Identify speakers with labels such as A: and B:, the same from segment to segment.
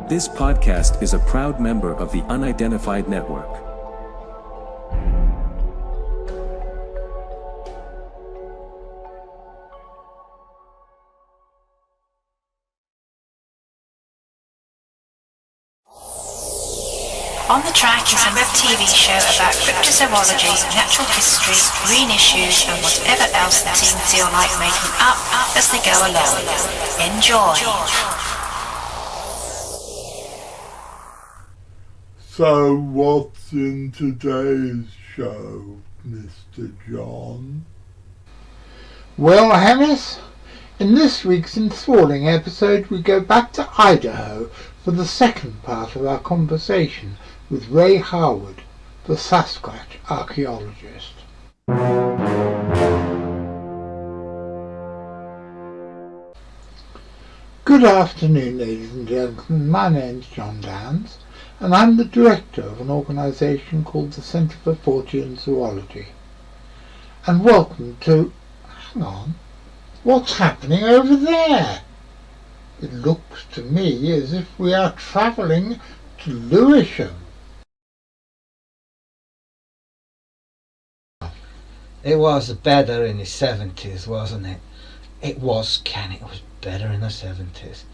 A: This podcast is a proud member of the Unidentified Network.
B: On the Track is a web TV show about cryptozoology, natural history, green issues and whatever else the team feel like making up as they go along. Enjoy!
C: So what's in today's show, Mr. John?
D: Well, Harris, in this week's enthralling episode we go back to Idaho for the second part of our conversation with Ray Harwood, the Sasquatch archaeologist. Good afternoon, ladies and gentlemen. My name's John Downs, and I'm the director of an organisation called the Centre for Fortean Zoology. And welcome to... hang on, what's happening over there? It looks to me as if we are travelling to Lewisham.
E: It was better in the 70s, wasn't it? It was, Ken, it was better in the 70s.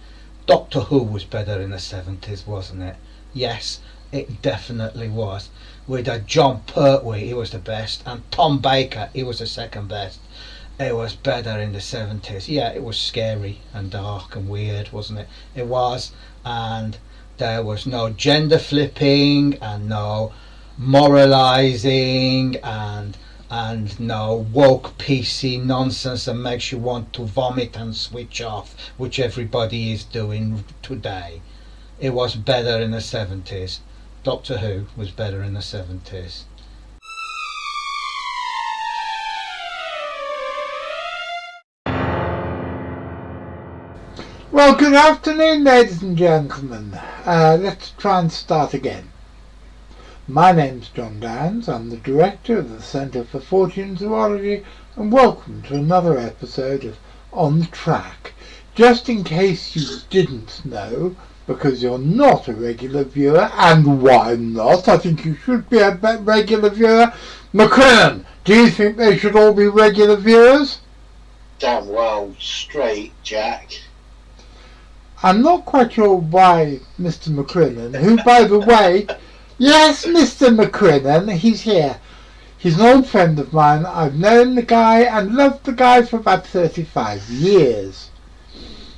E: Doctor Who was better in the 70s, wasn't it? Yes, it definitely was. With John Pertwee, he was the best, and Tom Baker, he was the second best. It was better in the 70s. Yeah, it was scary and dark and weird, wasn't it? It was, and there was no gender flipping and no moralising and no woke PC nonsense that makes you want to vomit and switch off, which everybody is doing today. It was better in the 70s. Doctor Who was better in the 70s.
D: Well, good afternoon, ladies and gentlemen. Let's try and start again. My name's John Downs. I'm the director of the Centre for Fortean Zoology, and welcome to another episode of On the Track. Just in case you didn't know, because you're not a regular viewer, and why not? I think you should be a regular viewer. McCrinnan, do you think they should all be regular viewers?
F: Damn well straight, Jack.
D: I'm not quite sure why Mr. McCrinnan, who, by the way, yes, Mr. McCrinnan, he's here. He's an old friend of mine. I've known the guy and loved the guy for about 35 years.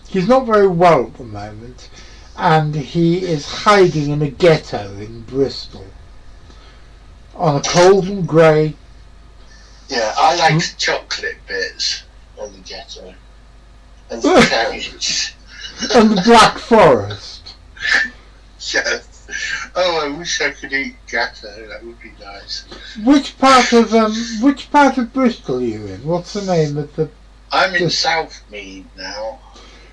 D: He's not very well at the moment, and he is hiding in a ghetto in Bristol on a cold and grey...
F: Yeah, I like the chocolate bits on the ghetto. And the cherries.
D: and the Black Forest.
F: Yes. Oh, I wish I could eat ghetto. That would be nice.
D: Which part of Bristol are you in? What's the name of the...
F: I'm in Southmead now.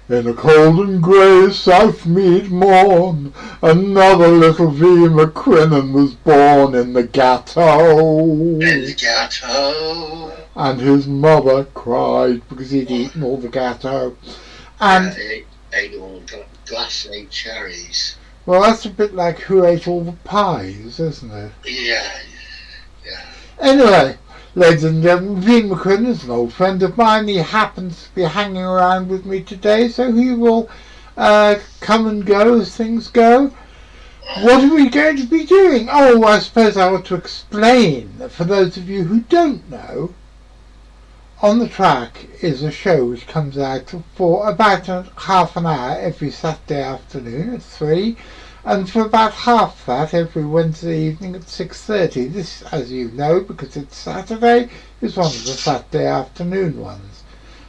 D: In a cold and grey Southmead morn, another little V. McCrinnan was born in the ghetto.
F: In the ghetto.
D: And his mother cried because he'd eaten all the ghetto. And
F: yeah, ate all the glassy cherries.
D: well, that's a bit like Who Ate All the Pies, isn't it?
F: Yeah.
D: Anyway, ladies and gentlemen, V. McCrinnan is an old friend of mine. He happens to be hanging around with me today, so he will come and go as things go. What are we going to be doing? Oh, I suppose I ought to explain, for those of you who don't know, On the Track is a show which comes out for about half an hour every Saturday afternoon at 3, and for about half that every Wednesday evening at 6:30. This, as you know, because it's Saturday, is one of the Saturday afternoon ones.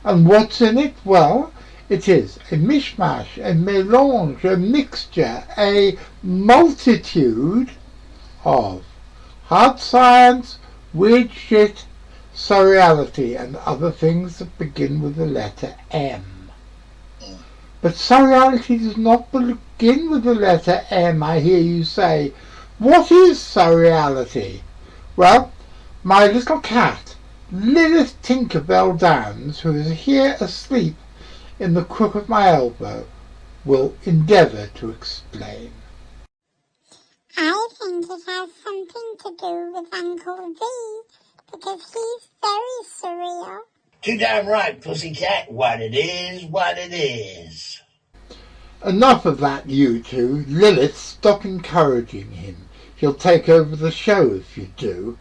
D: And what's in it? Well, it is a mishmash, a mélange, a mixture, a multitude of hard science, weird shit, surreality, and other things that begin with the letter M. But surreality does not begin with the letter M, I hear you say. What is surreality? Well, my little cat, Lilith Tinkerbell Downs, who is here asleep in the crook of my elbow, will endeavour to explain.
G: I think it has something to do with Uncle V, because he's very surreal.
H: Too damn right, pussycat. What it is, what it is.
D: Enough of that, you two. Lilith, stop encouraging him. He'll take over the show if you do.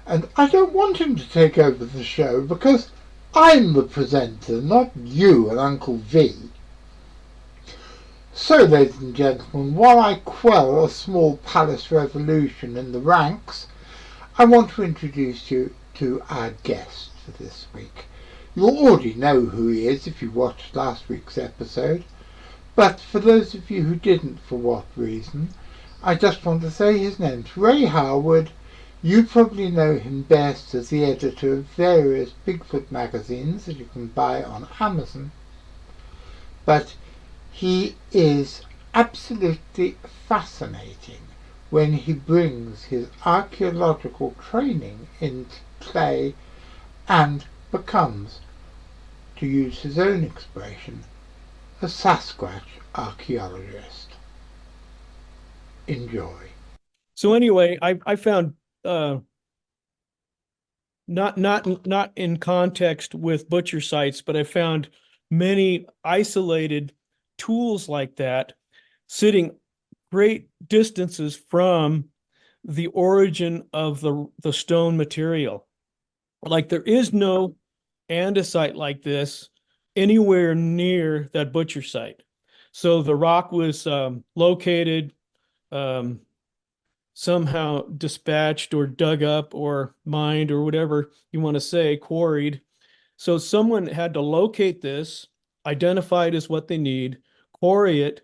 D: And I don't want him to take over the show because I'm the presenter, not you and Uncle V. So, ladies and gentlemen, while I quell a small palace revolution in the ranks, I want to introduce you to our guest for this week. You'll already know who he is if you watched last week's episode, but for those of you who didn't for what reason, I just want to say his name's Ray Harwood. You probably know him best as the editor of various Bigfoot magazines that you can buy on Amazon, but he is absolutely fascinating when he brings his archaeological training into play and becomes, to use his own expression, a Sasquatch archaeologist. Enjoy.
I: So anyway, I found not in context with butcher sites, but I found many isolated tools like that sitting great distances from the origin of the stone material. Like there is no andesite like this anywhere near that butcher site. So the rock was located, somehow dispatched or dug up or mined or whatever you want to say, quarried. So someone had to locate this, identify it as what they need, quarry it,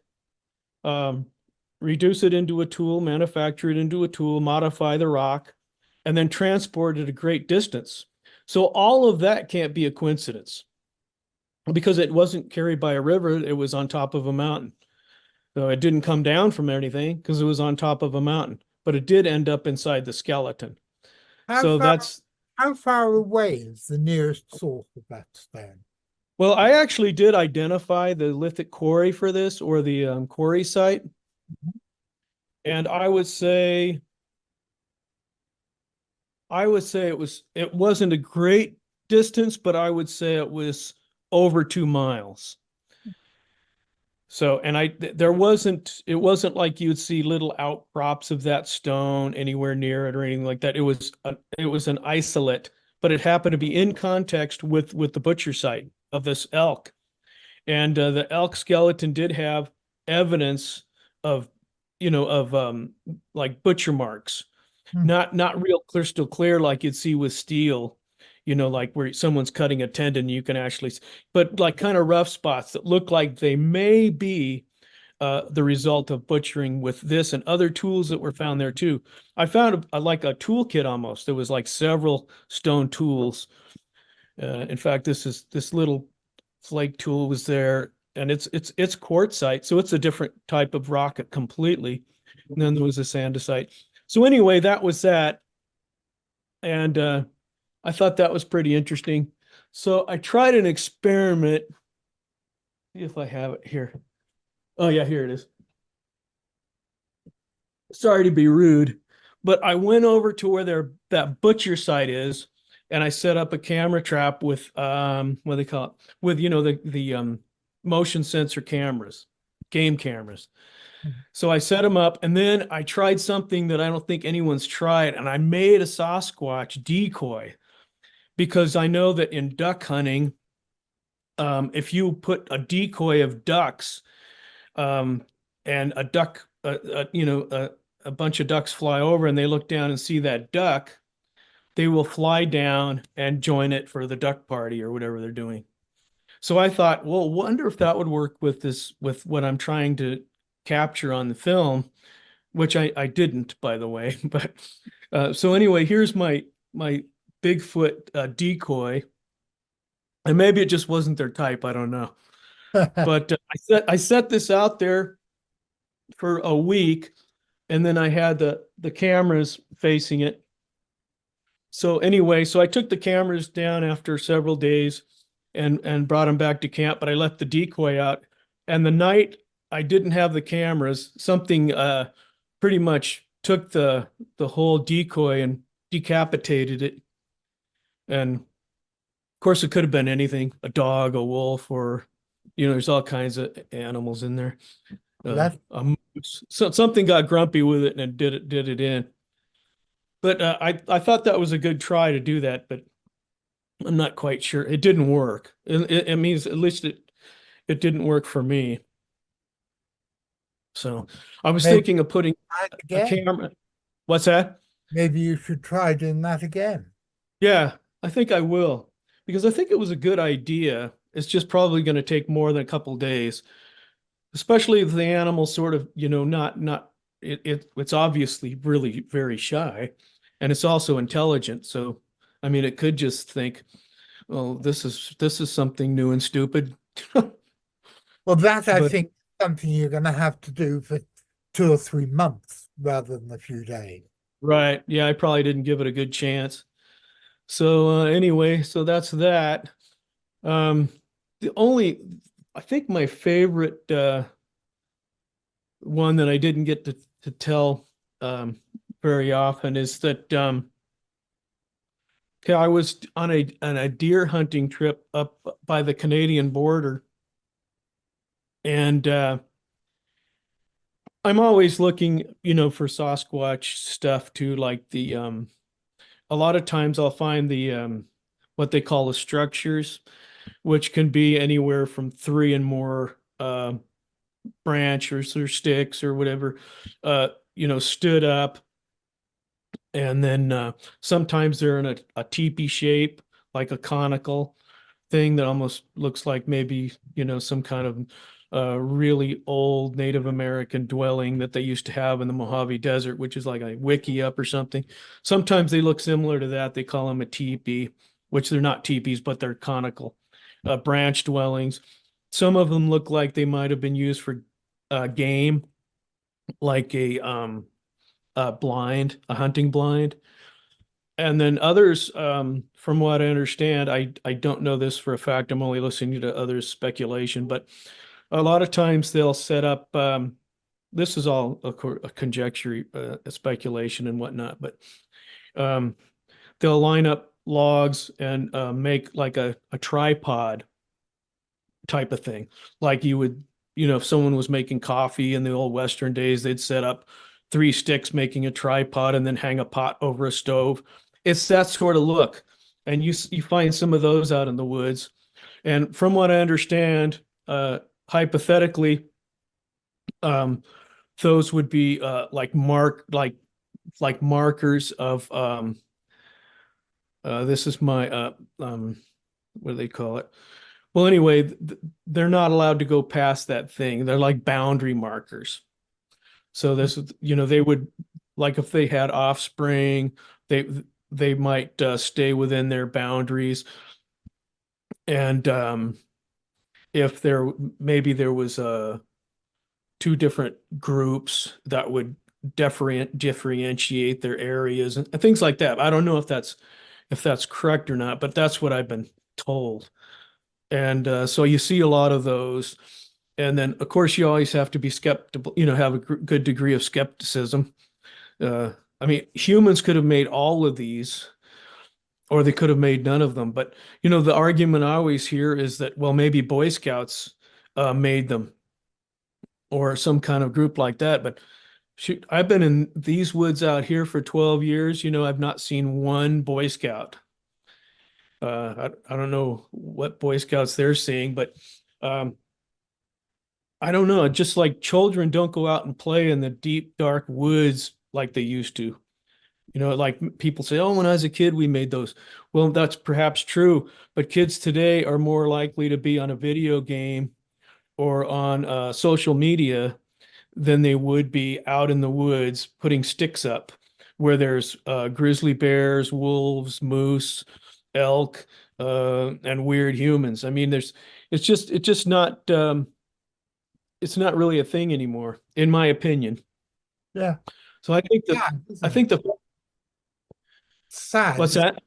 I: reduce it into a tool, manufacture it into a tool, modify the rock, and then transport it a great distance. So all of that can't be a coincidence because it wasn't carried by a river. It was on top of a mountain. So it didn't come down from anything because it was on top of a mountain, but it did end up inside the skeleton.
J: How far away is the nearest source of that stone?
I: Well, I actually did identify the lithic quarry for this, or the quarry site. And I would say it wasn't a great distance, but I would say it was over 2 miles. So, and it wasn't like you'd see little outcrops of that stone anywhere near it or anything like that. It was an isolate, but it happened to be in context with the butcher site of this elk. And the elk skeleton did have evidence of, like butcher marks, not real crystal clear like you'd see with steel, like where someone's cutting a tendon, you can actually, but like kind of rough spots that look like they may be the result of butchering with this and other tools that were found there too. I found like a toolkit almost. There was like several stone tools. In fact, this little flake tool was there, and it's quartzite, so it's a different type of rock completely. And then there was this andesite. So anyway, that was that, and I thought that was pretty interesting. So I tried an experiment. See if I have it here. Oh yeah, here it is. Sorry to be rude, but I went over to where that butcher site is, and I set up a camera trap with what do they call it? With the motion sensor cameras, game cameras. So I set them up, and then I tried something that I don't think anyone's tried, and I made a Sasquatch decoy, because I know that in duck hunting, if you put a decoy of ducks, and a duck, a bunch of ducks fly over and they look down and see that duck, they will fly down and join it for the duck party or whatever they're doing. So I thought, well, wonder if that would work with what I'm trying to capture on the film, which I didn't, by the way. But so anyway, here's my Bigfoot decoy, and maybe it just wasn't their type. I don't know. But I set this out there for a week, and then I had the cameras facing it. So anyway, so I took the cameras down after several days and brought them back to camp, but I left the decoy out. And the night I didn't have the cameras. Something pretty much took the whole decoy and decapitated it. And of course, it could have been anything, a dog, a wolf, or there's all kinds of animals in there.
J: That
I: A moose. So something got grumpy with it and did it in. But I thought that was a good try to do that, but I'm not quite sure. It didn't work. It means at least it didn't work for me. So I was
J: maybe
I: thinking of putting
J: try it
I: a
J: again.
I: camera. What's that?
J: Maybe you should try doing that again.
I: Yeah, I think I will because I think it was a good idea. It's just probably going to take more than a couple days, especially if the animal sort of, not it's obviously really very shy, and it's also intelligent. So, I mean, it could just think, "Well, this is something new and stupid."
J: Well, that I
I: But
J: think is something you're going to have to do for 2 or 3 months rather than a few days.
I: right, yeah, I probably didn't give it a good chance. So anyway, so that's that. Um, the only, I think my favorite one that I didn't get to tell very often is that okay, I was on a deer hunting trip up by the Canadian border, and I'm always looking, for Sasquatch stuff too, like a lot of times I'll find the what they call the structures, which can be anywhere from three and more branches or sticks or whatever, stood up. And then sometimes they're in a teepee shape, like a conical thing that almost looks like maybe, some kind of really old Native American dwelling that they used to have in the Mojave Desert, which is like a wiki up or something. Sometimes they look similar to that. They call them a teepee, which they're not teepees, but they're conical branch dwellings. Some of them look like they might have been used for game, like a hunting blind. And then others, from what I understand, I don't know this for a fact. I'm only listening to others' speculation, but a lot of times they'll set up. This is all a conjecture, a speculation, and whatnot. But um, they'll line up logs and make like a tripod type of thing, like you would, if someone was making coffee in the old Western days, they'd set up three sticks making a tripod and then hang a pot over a stove. It's that sort of look, and you find some of those out in the woods. And from what I understand, hypothetically, um, those would be like markers of this is my what do they call it? Well, anyway, they're not allowed to go past that thing. They're like boundary markers. So this is, they would, like if they had offspring, they they might stay within their boundaries. And if maybe there was two different groups that would differentiate their areas and things like that. I don't know if that's correct or not, but that's what I've been told. And so you see a lot of those. And then, of course, you always have to be skeptical, have a good degree of skepticism. I mean, humans could have made all of these, or they could have made none of them. But, the argument I always hear is that, well, maybe Boy Scouts made them or some kind of group like that. But shoot, I've been in these woods out here for 12 years. I've not seen one Boy Scout. I don't know what Boy Scouts they're seeing, but I don't know. Just like children don't go out and play in the deep, dark woods like they used to. Like people say, oh, when I was a kid, we made those. Well, that's perhaps true, but kids today are more likely to be on a video game or on social media than they would be out in the woods putting sticks up where there's grizzly bears, wolves, moose, elk, and weird humans. I mean, it's just not it's not really a thing anymore, in my opinion.
J: Yeah.
I: So I think that
J: Sad,
I: I
J: isn't
I: think
J: it?
I: the
J: Sad.
I: what's that?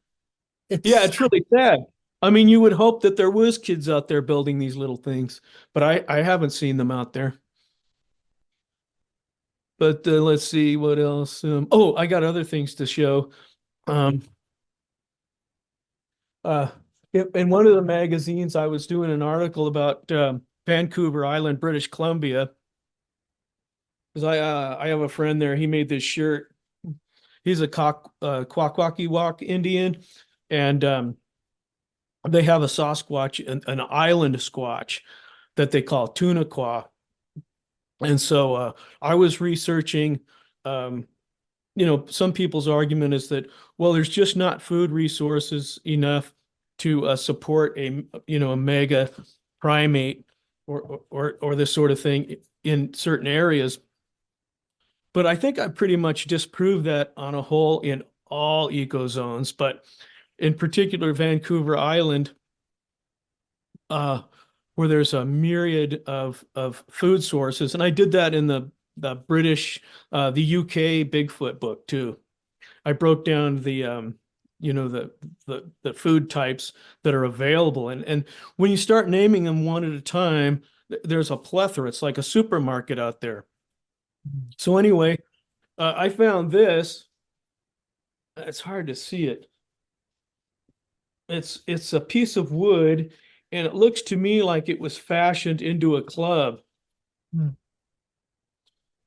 J: It's
I: Yeah, it's really sad. I mean, you would hope that there was kids out there building these little things, but I haven't seen them out there. But let's see what else. Oh, I got other things to show. Um, uh, in one of the magazines, I was doing an article about Vancouver Island, British Columbia, because I have a friend there. He made this shirt. He's a Kwakwaka'wakw Indian, and they have a Sasquatch, an island squatch that they call Tunaqua. And so I was researching. Some people's argument is that, well, there's just not food resources enough to support a mega primate or this sort of thing in certain areas. But I think I pretty much disproved that on a whole in all ecozones, but in particular Vancouver Island, where there's a myriad of food sources, and I did that in the British, the UK Bigfoot book too. I broke down the food types that are available, and when you start naming them one at a time, there's a plethora. It's like a supermarket out there. So anyway, I found this. It's hard to see it. It's a piece of wood, and it looks to me like it was fashioned into a club.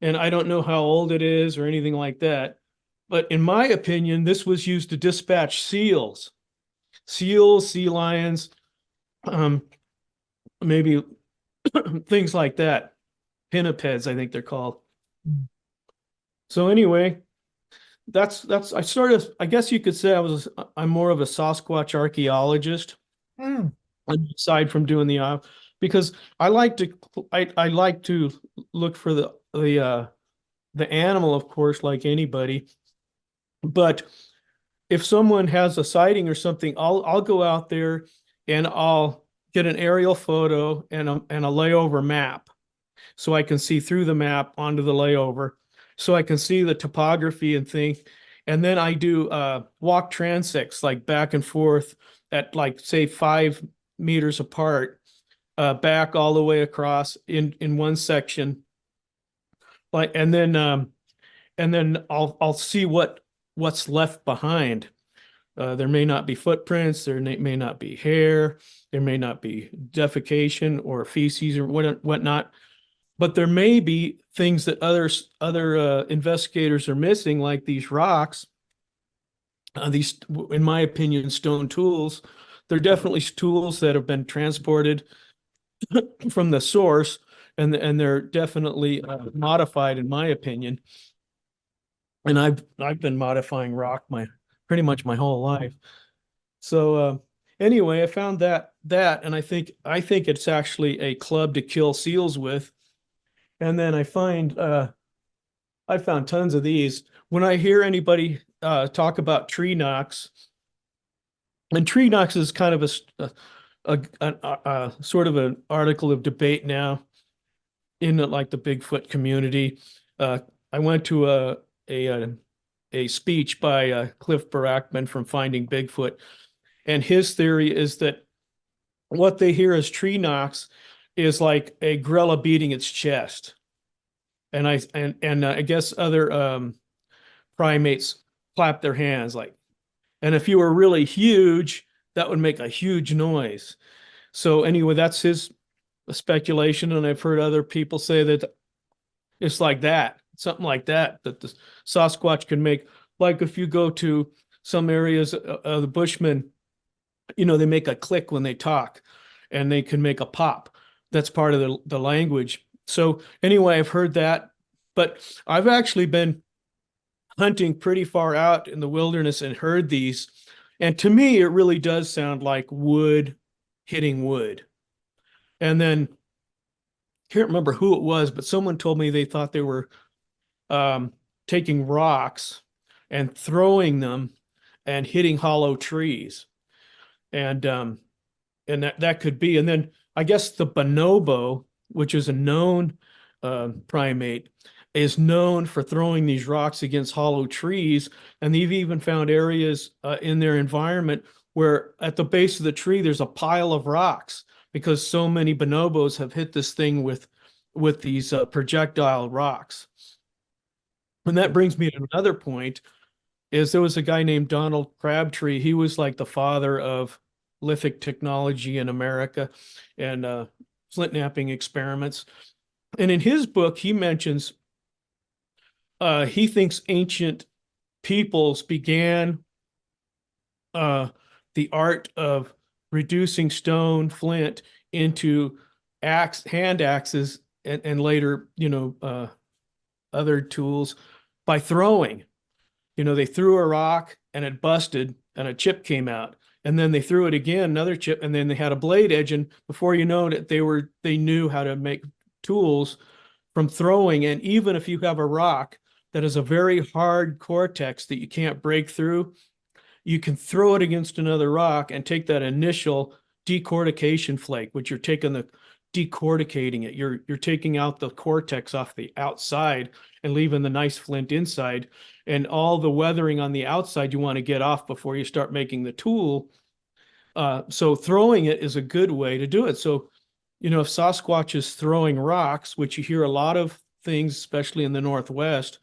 I: And I don't know how old it is or anything like that. But in my opinion, this was used to dispatch seals, sea lions, maybe things like that. Pinnipeds, I think they're called. So anyway, I guess you could say I'm more of a Sasquatch archaeologist. Aside from doing because I like to look for the animal, of course, like anybody. But if someone has a sighting or something, I'll go out there and I'll get an aerial photo and a layover map, so I can see through the map onto the layover, so I can see the topography and things. And then I do walk transects, like back and forth at, like, say 5 meters apart, back all the way across in one section, like, and then I'll see what's left behind. There may not be footprints, there may not be hair, there may not be defecation or feces or whatnot, but there may be things that other investigators are missing, like these rocks, these, in my opinion, stone tools. They're definitely tools that have been transported from the source, and they're definitely modified, in my opinion. And I've been modifying rock pretty much my whole life. So anyway, I found that, and I think it's actually a club to kill seals with. And then I found tons of these. When I hear anybody talk about tree knocks, and tree knocks is kind of a sort of an article of debate now in like the Bigfoot community. I went to a speech by Cliff Barackman from Finding Bigfoot, and his theory is that what they hear as tree knocks is like a gorilla beating its chest, and I guess other primates clap their hands, like, and if you were really huge, that would make a huge noise. So anyway, that's his speculation, and I've heard other people say that it's like that, something like that the Sasquatch can make. Like if you go to some areas of the Bushmen, they make a click when they talk, and they can make a pop. That's part of the language. So anyway, I've heard that, but I've actually been hunting pretty far out in the wilderness and heard these. And to me, it really does sound like wood hitting wood. And then, can't remember who it was, but someone told me they thought they were taking rocks and throwing them and hitting hollow trees. And that could be. And then I guess the bonobo, which is a known primate, is known for throwing these rocks against hollow trees. And they've even found areas in their environment where at the base of the tree, there's a pile of rocks, because so many bonobos have hit this thing with these projectile rocks. And that brings me to another point, is there was a guy named Donald Crabtree. He was like the father of lithic technology in America and flint knapping experiments. And in his book, he mentions he thinks ancient peoples began the art of reducing stone, flint into hand axes, and later, other tools by throwing. They threw a rock and it busted and a chip came out. And then they threw it again, another chip, and then they had a blade edge. And before you know it, they knew how to make tools from throwing. And even if you have a rock that is a very hard cortex that you can't break through, you can throw it against another rock and take that initial decortication flake, which you're decorticating it. You're taking out the cortex off the outside and leaving the nice flint inside. And all the weathering on the outside you want to get off before you start making the tool. So throwing it is a good way to do it. So, if Sasquatch is throwing rocks, which you hear a lot of things, especially in the Northwest,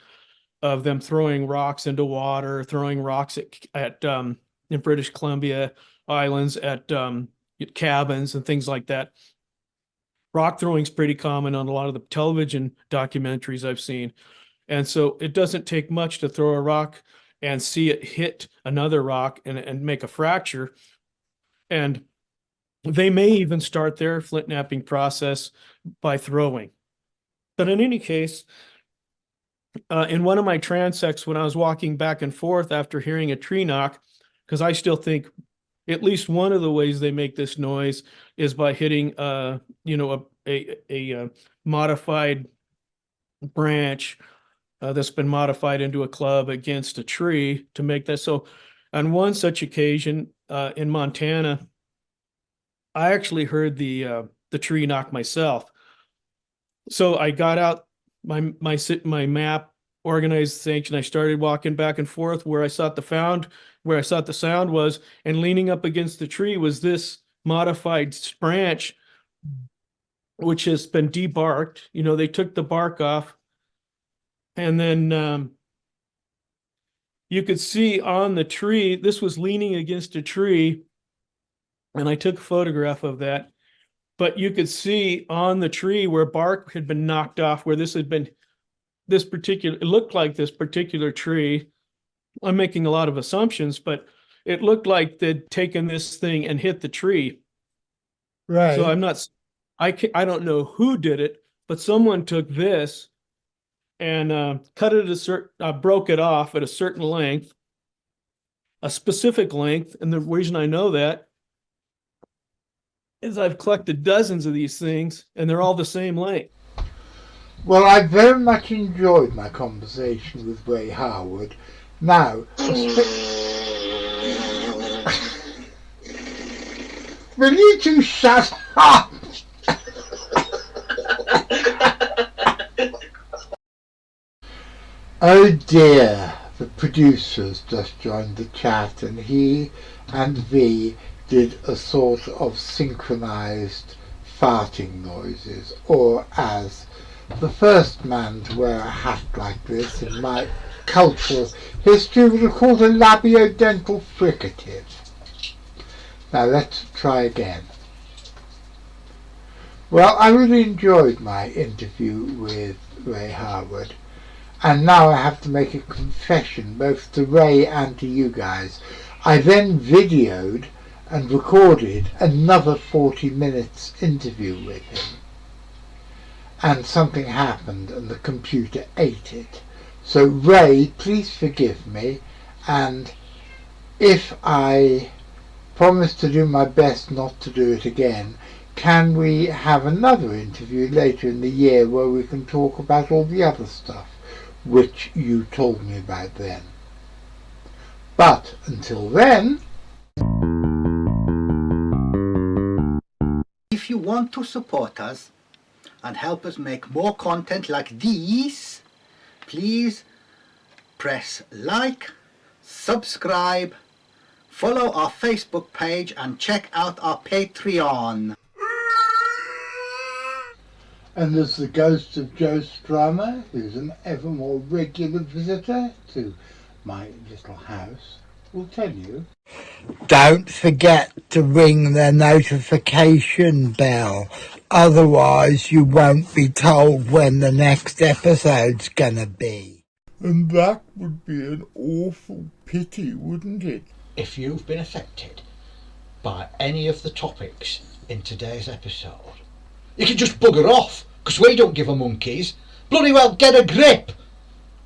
I: of them throwing rocks into water, throwing rocks at in British Columbia islands at cabins and things like that. Rock throwing is pretty common on a lot of the television documentaries I've seen. And so it doesn't take much to throw a rock and see it hit another rock and make a fracture. And they may even start their flint knapping process by throwing. But in any case, in one of my transects, when I was walking back and forth after hearing a tree knock, because I still think at least one of the ways they make this noise is by hitting, a modified branch that's been modified into a club against a tree to make that. So on one such occasion in Montana, I actually heard the tree knock myself. So I got out my map, organized things, and I started walking back and forth where I thought the sound was, and leaning up against the tree was this modified branch, which has been debarked. They took the bark off, and then you could see on the tree, this was leaning against a tree, and I took a photograph of that. But you could see on the tree where bark had been knocked off, where it looked like this particular tree. I'm making a lot of assumptions, but it looked like they'd taken this thing and hit the tree.
J: Right.
I: So I don't know who did it, but someone took this and cut it broke it off at a certain length, a specific length. And the reason I know that is I've collected dozens of these things, and they're all the same length.
D: Well, I very much enjoyed my conversation with Ray Howard. Now, will you two shut up? Oh dear, the producers just joined the chat, and he and V did a sort of synchronized farting noises, or as the first man to wear a hat like this in my cultural history would have called a labiodental fricative. Now let's try again. Well, I really enjoyed my interview with Ray Howard, and now I have to make a confession both to Ray and to you guys. I then videoed and recorded another 40 minutes interview with him, and something happened and the computer ate it. So Ray, please forgive me, and if I promise to do my best not to do it again, can we have another interview later in the year where we can talk about all the other stuff which you told me about then? But until then,
K: if you want to support us and help us make more content like these, please press like, subscribe, follow our Facebook page, and check out our Patreon.
D: And there's the ghost of Joe Strummer, who's an ever more regular visitor to my little house, will tell you. Don't forget to ring the notification bell, otherwise you won't be told when the next episode's gonna be. And that would be an awful pity, wouldn't it?
E: If you've been affected by any of the topics in today's episode, you can just bugger off, because we don't give a monkeys. Bloody well get a grip.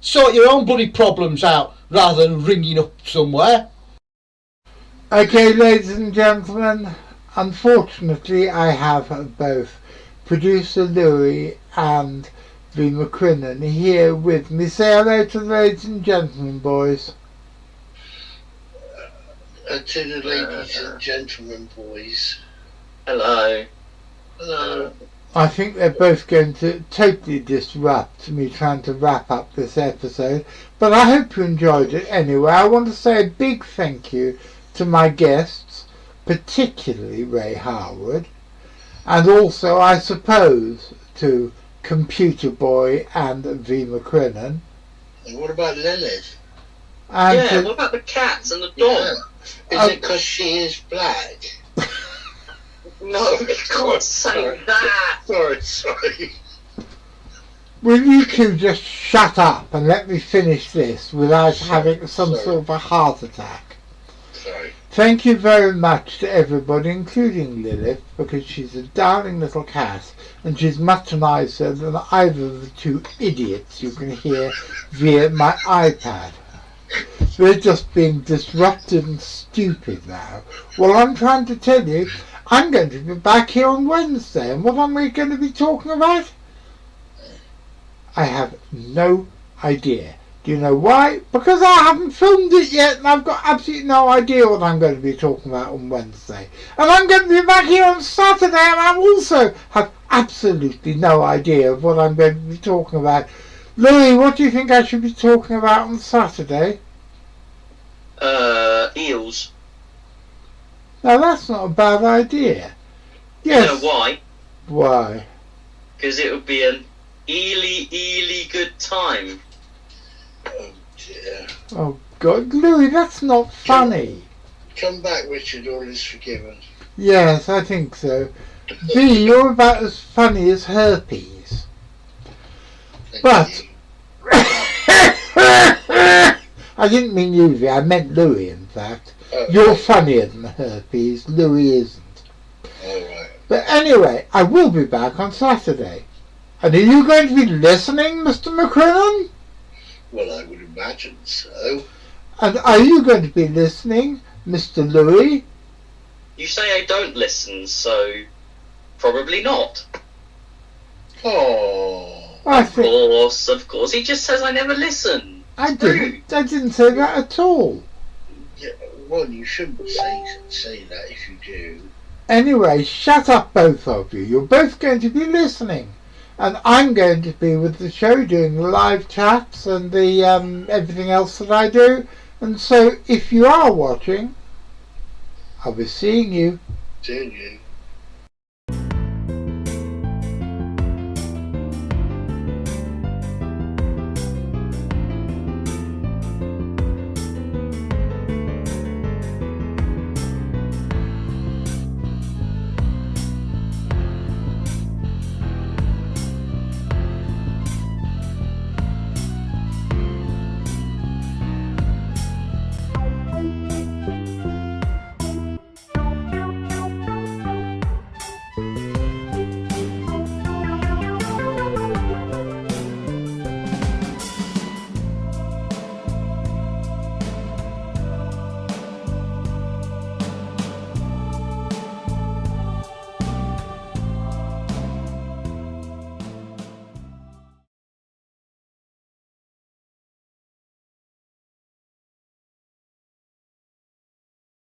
E: Sort your own bloody problems out rather than ringing up somewhere.
D: Okay, ladies and gentlemen, unfortunately I have both producer Louis and V. McCrinnan here with me. Say hello to the ladies and gentlemen, boys.
F: To the ladies and gentlemen, boys.
L: Hello.
F: Hello.
D: I think they're both going to totally disrupt me trying to wrap up this episode, but I hope you enjoyed it anyway. I want to say a big thank you to my guests, particularly Ray Harwood, and also, I suppose, to Computer Boy and V. McCrinnan.
F: And what about Lilith?
D: And
L: what about the cats and the dog?
F: Yeah. Is it because she is black?
L: No, you can't say that.
F: Sorry.
D: Will you two just shut up and let me finish this without having some sort of a heart attack?
F: Sorry.
D: Thank you very much to everybody, including Lilith, because she's a darling little cat and she's much nicer than either of the two idiots you can hear via my iPad. They're just being disruptive and stupid now. Well, I'm trying to tell you, I'm going to be back here on Wednesday, and what am I going to be talking about? I have no idea. Do you know why? Because I haven't filmed it yet, and I've got absolutely no idea what I'm going to be talking about on Wednesday. And I'm going to be back here on Saturday, and I also have absolutely no idea of what I'm going to be talking about. Louis, what do you think I should be talking about on Saturday?
L: Eels.
D: Now that's not a bad idea. Yes.
L: You know why?
D: Why?
L: Because it would be an eely good time.
F: Oh dear.
D: Oh God, Louis, that's not funny.
F: Come back, Richard, all is forgiven.
D: Yes, I think so. V, you're about as funny as herpes. But I didn't mean you, V, I meant Louis, in fact. You're funnier than herpes, Louis isn't.
F: Alright.
D: But anyway, I will be back on Saturday. And are you going to be listening, Mr. McCrinnan?
F: Well, I would imagine so.
D: And are you going to be listening, Mr. Louis?
L: You say I don't listen, so probably not.
F: Oh.
L: Of course. He just says I never listen.
D: I didn't say that at all.
F: Yeah, well, you shouldn't say that if you do.
D: Anyway, shut up, both of you. You're both going to be listening. And I'm going to be with the show doing the live chats and the everything else that I do. And so if you are watching, I'll be seeing you.
F: Seeing you.